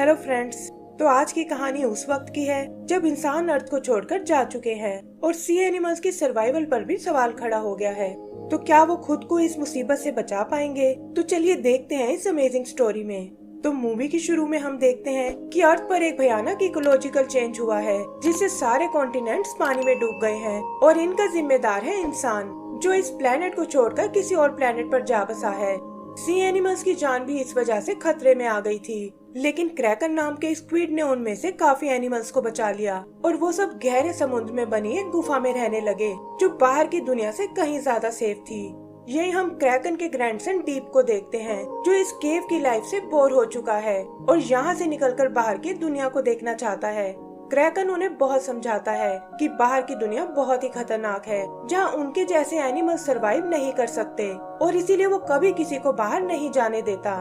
Hello friends. तो आज की कहानी उस वक्त की है जब इंसान अर्थ को छोड़कर जा चुके हैं और सी एनिमल्स की सर्वाइवल पर भी सवाल खड़ा हो गया है। तो क्या वो खुद को इस मुसीबत से बचा पाएंगे? तो चलिए देखते हैं इस अमेजिंग स्टोरी में। तो मूवी की शुरू में हम देखते हैं कि अर्थ पर एक भयानक इकोलॉजिकल चेंज हुआ है जिससे सारे कॉन्टिनेंट्स पानी में डूब गए हैं और इनका जिम्मेदार है इंसान, जो इस प्लेनेट को छोड़कर किसी और प्लेनेट पर जा बसा है। सी एनिमल्स की जान भी इस वजह से खतरे में आ गई थी, लेकिन क्रैकन नाम के स्क्विड ने उनमें से काफी एनिमल्स को बचा लिया और वो सब गहरे समुद्र में बनी एक गुफा में रहने लगे जो बाहर की दुनिया से कहीं ज्यादा सेफ थी। यही हम क्रैकन के ग्रैंडसन डीप को देखते हैं, जो इस केव की लाइफ से बोर हो चुका है और यहाँ से निकलकर बाहर की दुनिया को देखना चाहता है। क्रैकन उन्हें बहुत समझाता है कि बाहर की दुनिया बहुत ही खतरनाक है, जहाँ उनके जैसे एनिमल सरवाइव नहीं कर सकते और इसीलिए वो कभी किसी को बाहर नहीं जाने देता।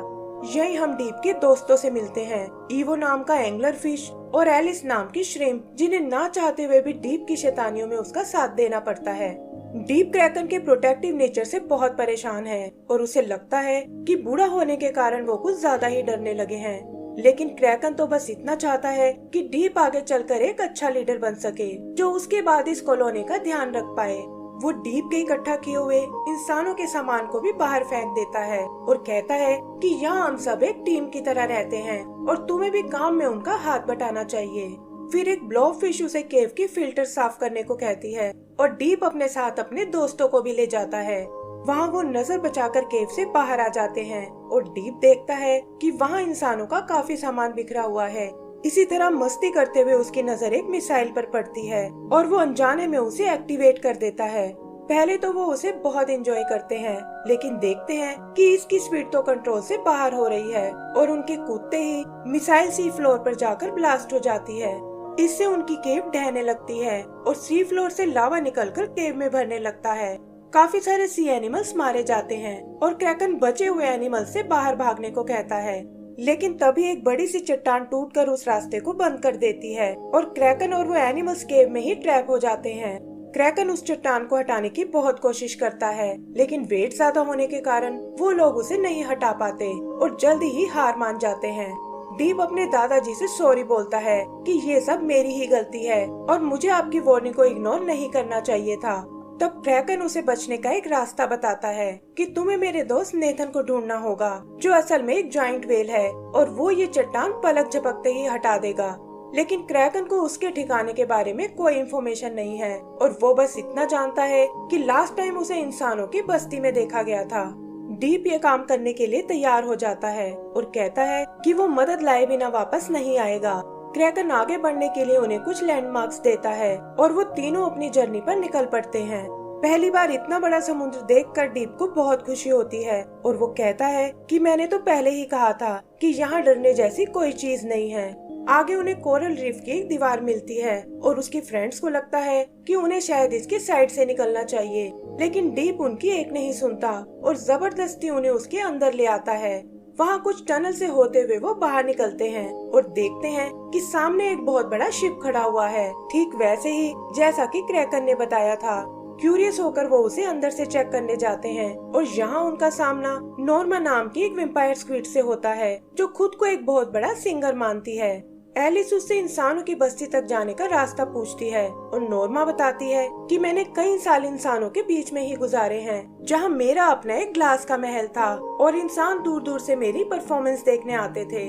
यही हम डीप के दोस्तों से मिलते हैं, ईवो नाम का एंगलर फिश और एलिस नाम की श्रिम्प, जिन्हें ना चाहते हुए भी डीप की शैतानियों में उसका साथ देना पड़ता है। डीप क्रैकन के प्रोटेक्टिव नेचर से बहुत परेशान है और उसे लगता है कि बूढ़ा होने के कारण वो कुछ ज्यादा ही डरने लगे हैं। लेकिन क्रैकन तो बस इतना चाहता है कि डीप आगे चलकर एक अच्छा लीडर बन सके, जो उसके बाद इस कॉलोनी का ध्यान रख पाए। वो डीप के इकट्ठा किए हुए इंसानों के सामान को भी बाहर फेंक देता है और कहता है कि यहाँ हम सब एक टीम की तरह रहते हैं और तुम्हें भी काम में उनका हाथ बटाना चाहिए। फिर एक ब्लॉबफिश उसे केव की फिल्टर साफ करने को कहती है और डीप अपने साथ अपने दोस्तों को भी ले जाता है। वहाँ वो नजर बचाकर केव से बाहर आ जाते हैं और डीप देखता है कि वहाँ इंसानों का काफी सामान बिखरा हुआ है। इसी तरह मस्ती करते हुए उसकी नजर एक मिसाइल पर पड़ती है और वो अनजाने में उसे एक्टिवेट कर देता है। पहले तो वो उसे बहुत एंजॉय करते हैं, लेकिन देखते हैं कि इसकी स्पीड तो कंट्रोल से बाहर हो रही है और उनके कूदते ही मिसाइल सी फ्लोर पर जाकर ब्लास्ट हो जाती है। इससे उनकी केव ढहने लगती है और सी फ्लोर से लावा निकलकर केव में भरने लगता है। काफी सारे सी एनिमल्स मारे जाते हैं और क्रैकन बचे हुए एनिमल्स से बाहर भागने को कहता है, लेकिन तभी एक बड़ी सी चट्टान टूटकर उस रास्ते को बंद कर देती है और क्रैकन और वो एनिमल्स केव में ही ट्रैप हो जाते हैं। क्रैकन उस चट्टान को हटाने की बहुत कोशिश करता है, लेकिन वेट ज्यादा होने के कारण वो लोग उसे नहीं हटा पाते और जल्दी ही हार मान जाते हैं। डीप अपने दादाजी से सॉरी बोलता है कि ये सब मेरी ही गलती है और मुझे आपकी वार्निंग को इग्नोर नहीं करना चाहिए था। तब क्रैकन उसे बचने का एक रास्ता बताता है कि तुम्हें मेरे दोस्त नेथन को ढूंढना होगा, जो असल में एक जायंट व्हेल है और वो ये चट्टान पलक झपकते ही हटा देगा। लेकिन क्रैकन को उसके ठिकाने के बारे में कोई इन्फॉर्मेशन नहीं है और वो बस इतना जानता है कि लास्ट टाइम उसे इंसानों की बस्ती में देखा गया था। डीप ये काम करने के लिए तैयार हो जाता है और कहता है कि वो मदद लाए बिना वापस नहीं आएगा। क्रैकन आगे बढ़ने के लिए उन्हें कुछ लैंडमार्क्स देता है और वो तीनों अपनी जर्नी पर निकल पड़ते हैं। पहली बार इतना बड़ा समुद्र देखकर डीप को बहुत खुशी होती है और वो कहता है कि मैंने तो पहले ही कहा था कि यहाँ डरने जैसी कोई चीज नहीं है। आगे उन्हें कोरल रीफ की एक दीवार मिलती है और उसकी फ्रेंड्स को लगता है कि उन्हें शायद इसके साइड से निकलना चाहिए, लेकिन डीप उनकी एक नहीं सुनता और जबरदस्ती उन्हें उसके अंदर ले आता है। वहाँ कुछ टनल से होते हुए वो बाहर निकलते हैं और देखते हैं कि सामने एक बहुत बड़ा शिप खड़ा हुआ है, ठीक वैसे ही जैसा कि क्रैकन ने बताया था। क्यूरियस होकर वो उसे अंदर से चेक करने जाते हैं और यहाँ उनका सामना नॉर्मा नाम की एक वेम्पायर स्क्विड से होता है, जो खुद को एक बहुत बड़ा सिंगर मानती है। एलिस उससे इंसानों की बस्ती तक जाने का रास्ता पूछती है और नॉर्मा बताती है कि मैंने कई साल इंसानों के बीच में ही गुजारे हैं, जहाँ मेरा अपना एक ग्लास का महल था और इंसान दूर दूर से मेरी परफॉर्मेंस देखने आते थे।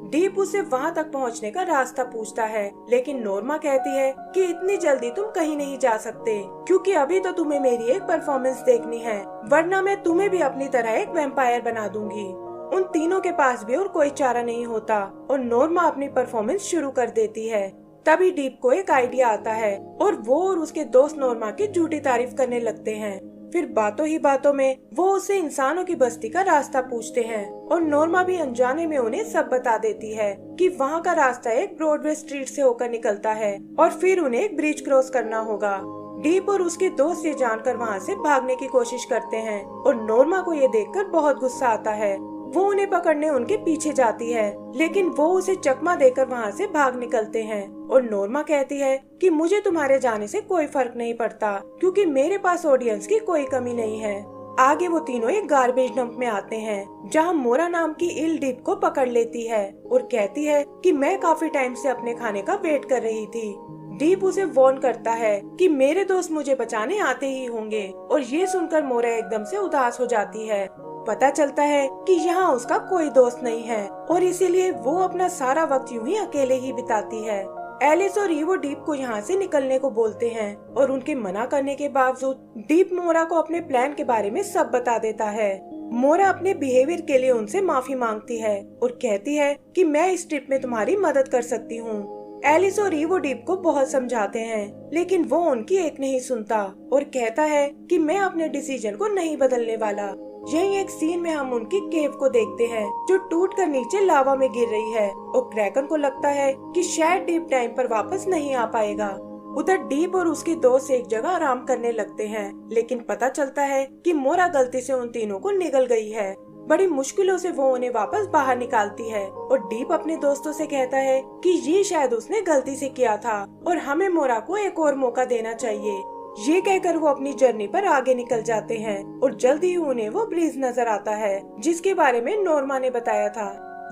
डीप उसे वहाँ तक पहुँचने का रास्ता पूछता है, लेकिन नॉर्मा कहती है कि इतनी जल्दी तुम कहीं नहीं जा सकते, क्योंकि अभी तो तुम्हें मेरी एक परफॉर्मेंस देखनी है, वरना मैं तुम्हें भी अपनी तरह एक वैम्पायर बना दूंगी। उन तीनों के पास भी और कोई चारा नहीं होता और नॉर्मा अपनी परफॉर्मेंस शुरू कर देती है। तभी डीप को एक आइडिया आता है और वो और उसके दोस्त नॉर्मा की झूठी तारीफ करने लगते हैं। फिर बातों ही बातों में वो उसे इंसानों की बस्ती का रास्ता पूछते हैं और नॉर्मा भी अनजाने में उन्हें सब बता देती है कि वहाँ का रास्ता एक ब्रॉडवे स्ट्रीट से होकर निकलता है और फिर उन्हें एक ब्रिज क्रॉस करना होगा। डीप और उसके दोस्त ये जानकर वहाँ से भागने की कोशिश करते हैं और नॉर्मा को ये देखकर बहुत गुस्सा आता है। वो उन्हें पकड़ने उनके पीछे जाती है, लेकिन वो उसे चकमा देकर वहाँ से भाग निकलते हैं और नॉर्मा कहती है कि मुझे तुम्हारे जाने से कोई फर्क नहीं पड़ता, क्योंकि मेरे पास ऑडियंस की कोई कमी नहीं है। आगे वो तीनों एक गार्बेज डंप में आते हैं जहाँ मोरा नाम की इल डीप को पकड़ लेती है और कहती है कि मैं काफी टाइम से अपने खाने का वेट कर रही थी। डीप उसे वार्न करता है कि मेरे दोस्त मुझे बचाने आते ही होंगे और ये सुनकर मोरा एकदम से उदास हो जाती है। पता चलता है कि यहाँ उसका कोई दोस्त नहीं है और इसीलिए वो अपना सारा वक्त यूं ही अकेले ही बिताती है। एलिस और ईवो डीप को यहाँ से निकलने को बोलते हैं और उनके मना करने के बावजूद डीप मोरा को अपने प्लान के बारे में सब बता देता है। मोरा अपने बिहेवियर के लिए उनसे माफी मांगती है और कहती है कि मैं इस ट्रिप में तुम्हारी मदद कर सकती हूँ। एलिस और ईवो डीप को बहुत समझाते हैं लेकिन वो उनकी एक नहीं सुनता और कहता है कि मैं अपने डिसीजन को नहीं बदलने वाला। यही एक सीन में हम उनकी केव को देखते हैं जो टूटकर नीचे लावा में गिर रही है और क्रैकन को लगता है कि शायद डीप टाइम पर वापस नहीं आ पाएगा। उधर डीप और उसके दोस्त एक जगह आराम करने लगते हैं लेकिन पता चलता है कि मोरा गलती से उन तीनों को निगल गई है। बड़ी मुश्किलों से वो उन्हें वापस बाहर निकालती है और डीप अपने दोस्तों से कहता है कि ये शायद उसने गलती से किया था और हमें मोरा को एक और मौका देना चाहिए। ये कहकर वो अपनी जर्नी पर आगे निकल जाते हैं और जल्द ही उन्हें वो ब्रिज नजर आता है जिसके बारे में नॉर्मा ने बताया था।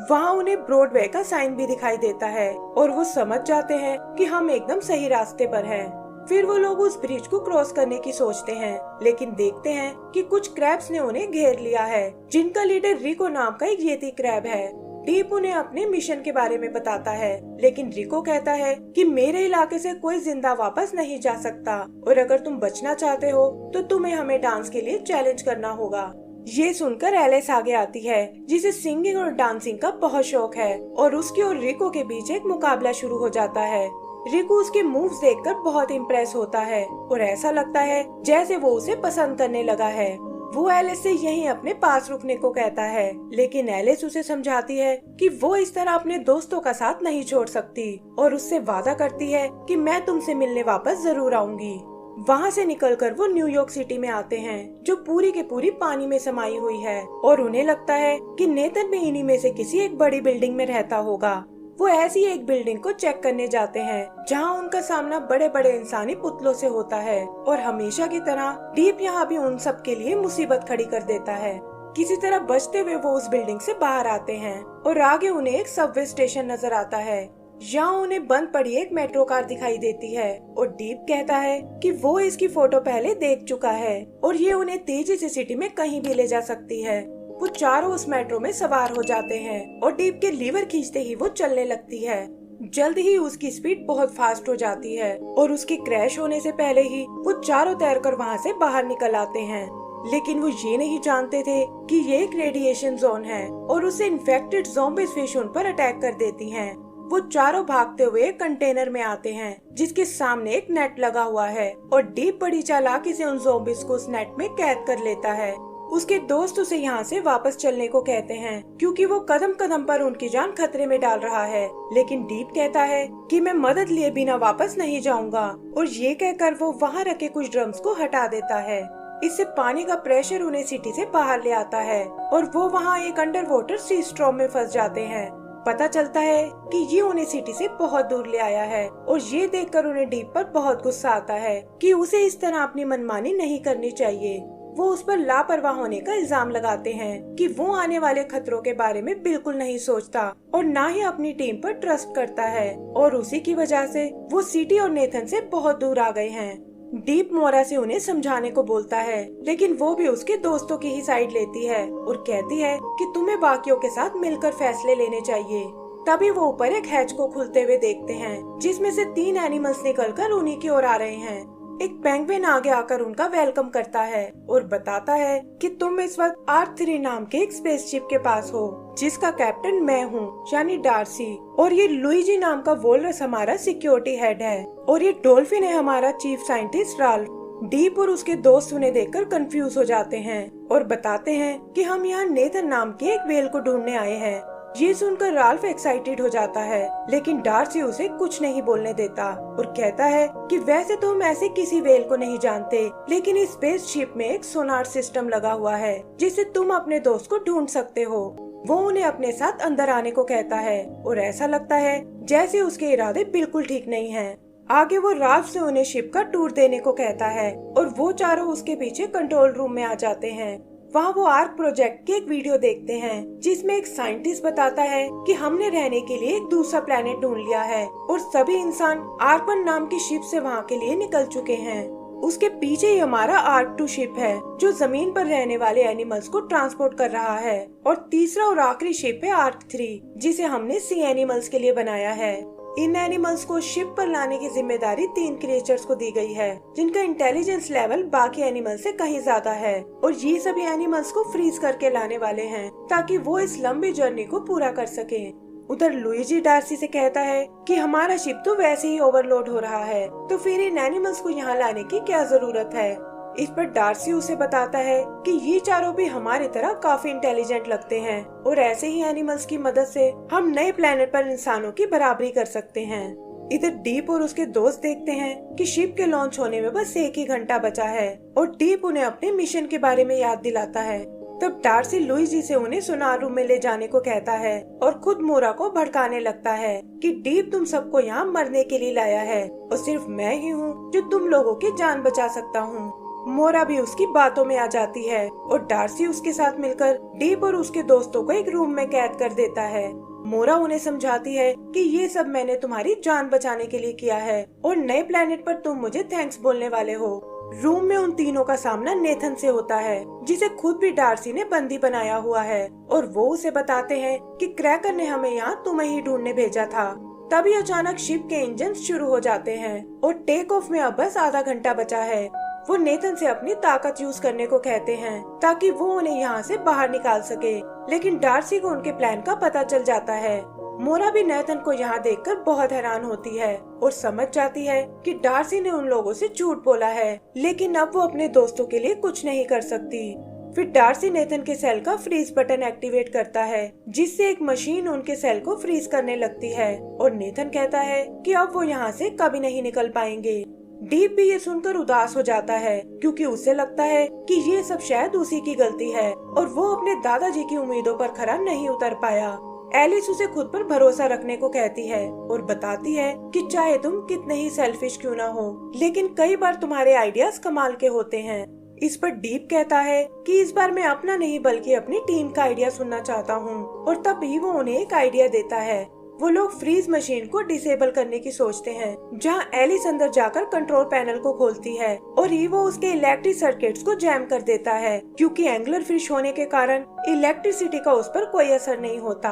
वहाँ उन्हें ब्रॉडवे का साइन भी दिखाई देता है और वो समझ जाते हैं कि हम एकदम सही रास्ते पर हैं। फिर वो लोग उस ब्रिज को क्रॉस करने की सोचते हैं लेकिन देखते हैं कि कुछ क्रैब्स ने उन्हें घेर लिया है जिनका लीडर रिको नाम का एक येती क्रैब है। डीप उन्हें अपने मिशन के बारे में बताता है लेकिन रिको कहता है कि मेरे इलाके से कोई जिंदा वापस नहीं जा सकता और अगर तुम बचना चाहते हो तो तुम्हें हमें डांस के लिए चैलेंज करना होगा। ये सुनकर एलिस आगे आती है जिसे सिंगिंग और डांसिंग का बहुत शौक है और उसके और रिको के बीच एक मुकाबला शुरू हो जाता है। रिको उसके मूव्स देखकर बहुत इम्प्रेस होता है और ऐसा लगता है जैसे वो उसे पसंद करने लगा है। वो एलिस से यहीं अपने पास रुकने को कहता है लेकिन एलिस उसे समझाती है कि वो इस तरह अपने दोस्तों का साथ नहीं छोड़ सकती और उससे वादा करती है कि मैं तुमसे मिलने वापस जरूर आऊंगी। वहाँ से निकलकर वो न्यूयॉर्क सिटी में आते हैं जो पूरी के पूरी पानी में समाई हुई है और उन्हें लगता है कि नेथन भी इन्हीं में से किसी एक बड़ी बिल्डिंग में रहता होगा। वो ऐसी एक बिल्डिंग को चेक करने जाते हैं जहाँ उनका सामना बड़े बड़े इंसानी पुतलों से होता है और हमेशा की तरह डीप यहाँ भी उन सब के लिए मुसीबत खड़ी कर देता है। किसी तरह बचते हुए वो उस बिल्डिंग से बाहर आते हैं और आगे उन्हें एक सबवे स्टेशन नजर आता है। यहाँ उन्हें बंद पड़ी एक मेट्रो कार दिखाई देती है और डीप कहता है कि वो इसकी फोटो पहले देख चुका है और ये उन्हें तेजी से सिटी में कहीं भी ले जा सकती है। वो चारों उस मेट्रो में सवार हो जाते हैं और डीप के लीवर खींचते ही वो चलने लगती है। जल्द ही उसकी स्पीड बहुत फास्ट हो जाती है और उसके क्रैश होने से पहले ही वो चारों तैरकर वहाँ से बाहर निकल आते हैं। लेकिन वो ये नहीं जानते थे कि ये एक रेडिएशन जोन है और उसे इन्फेक्टेड ज़ॉम्बी फिश उन पर अटैक कर देती हैं। वो चारों भागते हुए एक कंटेनर में आते हैं जिसके सामने एक नेट लगा हुआ है और डीप बड़ी चालाकी से उन ज़ॉम्बीज़ को उस नेट में कैद कर लेता है। उसके दोस्त उसे यहाँ से वापस चलने को कहते हैं क्योंकि वो कदम कदम पर उनकी जान खतरे में डाल रहा है लेकिन डीप कहता है कि मैं मदद लिए बिना वापस नहीं जाऊंगा और ये कहकर वो वहाँ रखे कुछ ड्रम्स को हटा देता है। इससे पानी का प्रेशर उन्हें सिटी से बाहर ले आता है और वो वहाँ एक अंडर वाटर सी स्ट्रॉम में फंस जाते हैं। पता चलता है कि ये उन्हें सिटी से बहुत दूर ले आया है और ये देखकर उन्हें डीप पर बहुत गुस्सा आता है कि उसे इस तरह अपनी मनमानी नहीं करनी चाहिए। वो उस पर लापरवाह होने का इल्जाम लगाते हैं कि वो आने वाले खतरों के बारे में बिल्कुल नहीं सोचता और ना ही अपनी टीम पर ट्रस्ट करता है और उसी की वजह से वो सिटी और नेथन से बहुत दूर आ गए हैं। डीप मोरा से उन्हें समझाने को बोलता है लेकिन वो भी उसके दोस्तों की ही साइड लेती है और कहती है कि तुम्हें बाकियों के साथ मिलकर फैसले लेने चाहिए। तभी वो ऊपर एक हैच को खुलते हुए देखते हैं जिसमें से 3 एनिमल्स निकलकर उन्हीं की ओर आ रहे हैं। एक पेंगुइन आगे आकर उनका वेलकम करता है और बताता है कि तुम इस वक्त R3 नाम के एक स्पेसशिप के पास हो जिसका कैप्टन मैं हूँ यानी डार्सी, और ये लुईजी नाम का वोल्रस हमारा सिक्योरिटी हेड है और ये डॉल्फिन है हमारा चीफ साइंटिस्ट राल्फ। डीप और उसके दोस्त उन्हें देखकर कंफ्यूज हो जाते हैं और बताते हैं कि हम यहाँ नेथन नाम के एक व्हेल को ढूंढने आए हैं। ये सुनकर राल्फ एक्साइटेड हो जाता है लेकिन डार्सी उसे कुछ नहीं बोलने देता और कहता है कि वैसे तो हम ऐसे किसी व्हेल को नहीं जानते लेकिन इस स्पेसशिप में एक सोनार सिस्टम लगा हुआ है जिससे तुम अपने दोस्त को ढूंढ सकते हो। वो उन्हें अपने साथ अंदर आने को कहता है और ऐसा लगता है जैसे उसके इरादे बिल्कुल ठीक नहीं हैं। आगे वो राव से उन्हें शिप का टूर देने को कहता है और वो चारों उसके पीछे कंट्रोल रूम में आ जाते हैं। वहाँ वो आर्क प्रोजेक्ट की एक वीडियो देखते हैं जिसमें एक साइंटिस्ट बताता है कि हमने रहने के लिए एक दूसरा प्लेनेट ढूंढ लिया है और सभी इंसान आर्क-1 नाम की शिप से वहाँ के लिए निकल चुके हैं। उसके पीछे ही हमारा आर्क-2 शिप है जो जमीन पर रहने वाले एनिमल्स को ट्रांसपोर्ट कर रहा है, और तीसरा और आखिरी शिप है आर्क-3 जिसे हमने सी एनिमल्स के लिए बनाया है। इन एनिमल्स को शिप पर लाने की जिम्मेदारी 3 क्रिएचर्स को दी गई है जिनका इंटेलिजेंस लेवल बाकी एनिमल्स से कहीं ज्यादा है, और ये सभी एनिमल्स को फ्रीज करके लाने वाले हैं ताकि वो इस लंबी जर्नी को पूरा कर सके। उधर लुइजी डार्सी से कहता है कि हमारा शिप तो वैसे ही ओवरलोड हो रहा है, तो फिर इन एनिमल्स को यहाँ लाने की क्या जरूरत है। इस पर डार्सी उसे बताता है कि ये चारों भी हमारी तरह काफी इंटेलिजेंट लगते हैं और ऐसे ही एनिमल्स की मदद से हम नए प्लेनेट पर इंसानों की बराबरी कर सकते हैं। इधर डीप और उसके दोस्त देखते हैं कि शिप के लॉन्च होने में बस 1 ही घंटा बचा है और डीप उन्हें अपने मिशन के बारे में याद दिलाता है। तब डार्सी लुइजी से उन्हें सुनार रूम में ले जाने को कहता है और खुद मोरा को भड़काने लगता है कि डीप तुम सबको यहाँ मरने के लिए लाया है और सिर्फ मैं ही हूँ जो तुम लोगों की जान बचा सकता हूँ। मोरा भी उसकी बातों में आ जाती है और डार्सी उसके साथ मिलकर डीप और उसके दोस्तों को एक रूम में कैद कर देता है। मोरा उन्हें समझाती है कि ये सब मैंने तुम्हारी जान बचाने के लिए किया है और नए प्लेनेट पर तुम मुझे थैंक्स बोलने वाले हो। रूम में उन तीनों का सामना नेथन से होता है जिसे खुद भी डार्सी ने बंदी बनाया हुआ है, और वो उसे बताते हैं कि क्रैकर ने हमें यहाँ तुम्हें ही ढूंढने भेजा था। तभी अचानक शिप के इंजन शुरू हो जाते हैं और टेक ऑफ में अब बस आधा घंटा बचा है। वो नेथन से अपनी ताकत यूज करने को कहते हैं ताकि वो उन्हें यहाँ से बाहर निकाल सके, लेकिन डार्सी को उनके प्लान का पता चल जाता है। मोरा भी नेथन को यहाँ देखकर बहुत हैरान होती है और समझ जाती है कि डार्सी ने उन लोगों से झूठ बोला है, लेकिन अब वो अपने दोस्तों के लिए कुछ नहीं कर सकती। फिर डार्सी नेथन के सेल का फ्रीज बटन एक्टिवेट करता है जिससे एक मशीन उनके सेल को फ्रीज करने लगती है, और नेथन कहता है कि अब वो यहाँ से कभी नहीं निकल पाएंगे। डीप भी ये सुनकर उदास हो जाता है क्योंकि उसे लगता है कि ये सब शायद उसी की गलती है और वो अपने दादाजी की उम्मीदों पर खरा नहीं उतर पाया। एलिस उसे खुद पर भरोसा रखने को कहती है और बताती है कि चाहे तुम कितने ही सेल्फिश क्यों ना हो, लेकिन कई बार तुम्हारे आइडियाज कमाल के होते हैं। इस पर डीप कहता है कि इस बार मैं अपना नहीं बल्कि अपनी टीम का आइडिया सुनना चाहता हूँ, और तभी वो उन्हें एक आइडिया देता है। वो लोग फ्रीज मशीन को डिसेबल करने की सोचते हैं, जहाँ एलिस अंदर जाकर कंट्रोल पैनल को खोलती है और ईवो उसके इलेक्ट्रिक सर्किट्स को जैम कर देता है क्योंकि एंगुलर फिश होने के कारण इलेक्ट्रिसिटी का उस पर कोई असर नहीं होता।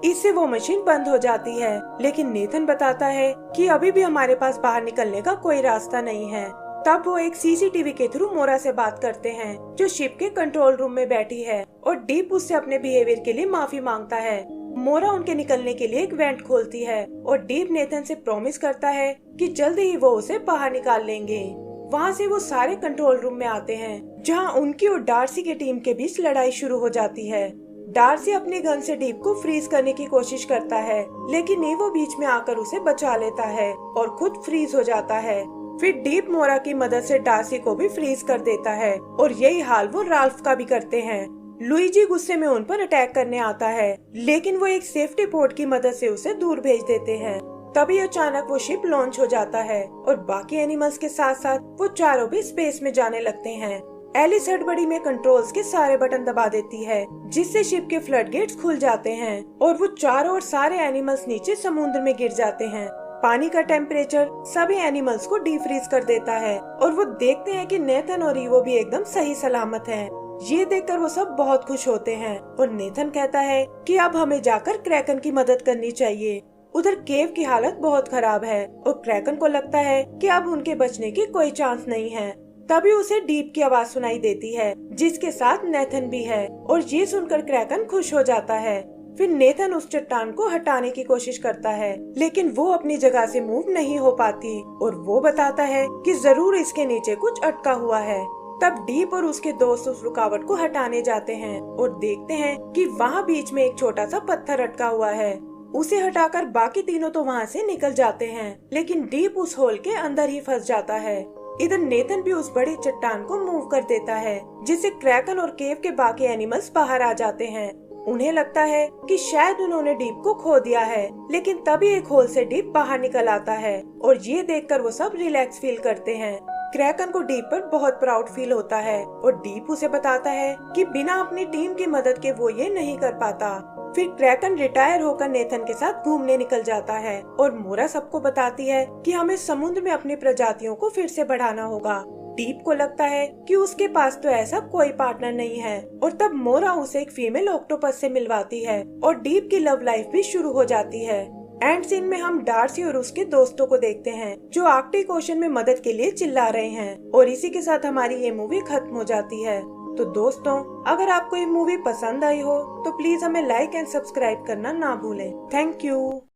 इससे वो मशीन बंद हो जाती है, लेकिन नेथन बताता है कि अभी भी हमारे पास बाहर निकलने का कोई रास्ता नहीं है। तब वो एक सीसीटीवी के थ्रू मोरा से बात करते हैं जो शिप के कंट्रोल रूम में बैठी है, और डीप उससे अपने बिहेवियर के लिए माफी मांगता है। मोरा उनके निकलने के लिए एक वेंट खोलती है और डीप नेथन से प्रॉमिस करता है कि जल्दी ही वो उसे बाहर निकाल लेंगे। वहाँ से वो सारे कंट्रोल रूम में आते हैं जहाँ उनकी और डार्सी के टीम के बीच लड़ाई शुरू हो जाती है। डार्सी अपने गन से डीप को फ्रीज करने की कोशिश करता है, लेकिन ईवो बीच में आकर उसे बचा लेता है और खुद फ्रीज हो जाता है। फिर डीप मोरा की मदद से डार्सी को भी फ्रीज कर देता है और यही हाल वो राल्फ का भी करते हैं। लुइजी गुस्से में उन पर अटैक करने आता है, लेकिन वो एक सेफ्टी पोर्ट की मदद से उसे दूर भेज देते हैं। तभी अचानक वो शिप लॉन्च हो जाता है और बाकी एनिमल्स के साथ साथ वो चारों भी स्पेस में जाने लगते हैं। एलिस हड़बड़ी में कंट्रोल्स के सारे बटन दबा देती है जिससे शिप के फ्लड गेट्स खुल जाते हैं और वो चारों और सारे एनिमल्स नीचे समुद्र में गिर जाते हैं। पानी का टेम्परेचर सभी एनिमल्स को डीफ्रीज कर देता है और वो देखते हैं कि नेथन और ईवो भी एकदम सही सलामत हैं। ये देखकर वो सब बहुत खुश होते हैं और नेथन कहता है कि अब हमें जाकर क्रैकन की मदद करनी चाहिए। उधर केव की हालत बहुत खराब है और क्रैकन को लगता है कि अब उनके बचने की कोई चांस नहीं है। तभी उसे डीप की आवाज सुनाई देती है जिसके साथ नेथन भी है, और ये सुनकर क्रैकन खुश हो जाता है। फिर नेथन उस चट्टान को हटाने की कोशिश करता है, लेकिन वो अपनी जगह से मूव नहीं हो पाती और वो बताता है कि जरूर इसके नीचे कुछ अटका हुआ है। तब डीप और उसके दोस्त उस रुकावट को हटाने जाते हैं और देखते हैं कि वहाँ बीच में एक छोटा सा पत्थर अटका हुआ है। उसे हटाकर बाकी तीनों तो वहाँ से निकल जाते हैं, लेकिन डीप उस होल के अंदर ही फंस जाता है। इधर नेथन भी उस बड़ी चट्टान को मूव कर देता है जिससे क्रैकन और केव के बाकी एनिमल्स बाहर आ जाते हैं। उन्हें लगता है कि शायद उन्होंने डीप को खो दिया है, लेकिन तभी एक होल से डीप बाहर निकल आता है और ये देखकर वो सब रिलैक्स फील करते हैं। क्रैकन को डीप पर बहुत प्राउड फील होता है और डीप उसे बताता है कि बिना अपनी टीम की मदद के वो ये नहीं कर पाता। फिर क्रैकन रिटायर होकर नेथन के साथ घूमने निकल जाता है और मोरा सबको बताती है कि हमें समुद्र में अपनी प्रजातियों को फिर से बढ़ाना होगा। डीप को लगता है कि उसके पास तो ऐसा कोई पार्टनर नहीं है और तब मोरा उसे एक फीमेल ऑक्टोपस से मिलवाती है और डीप की लव लाइफ भी शुरू हो जाती है। एंड सीन में हम डार्सी और उसके दोस्तों को देखते हैं जो आर्कटिक ओशन में मदद के लिए चिल्ला रहे हैं और इसी के साथ हमारी ये मूवी खत्म हो जाती है। तो दोस्तों, अगर आपको ये मूवी पसंद आई हो तो प्लीज हमें लाइक एंड सब्सक्राइब करना ना भूलें। Thank you.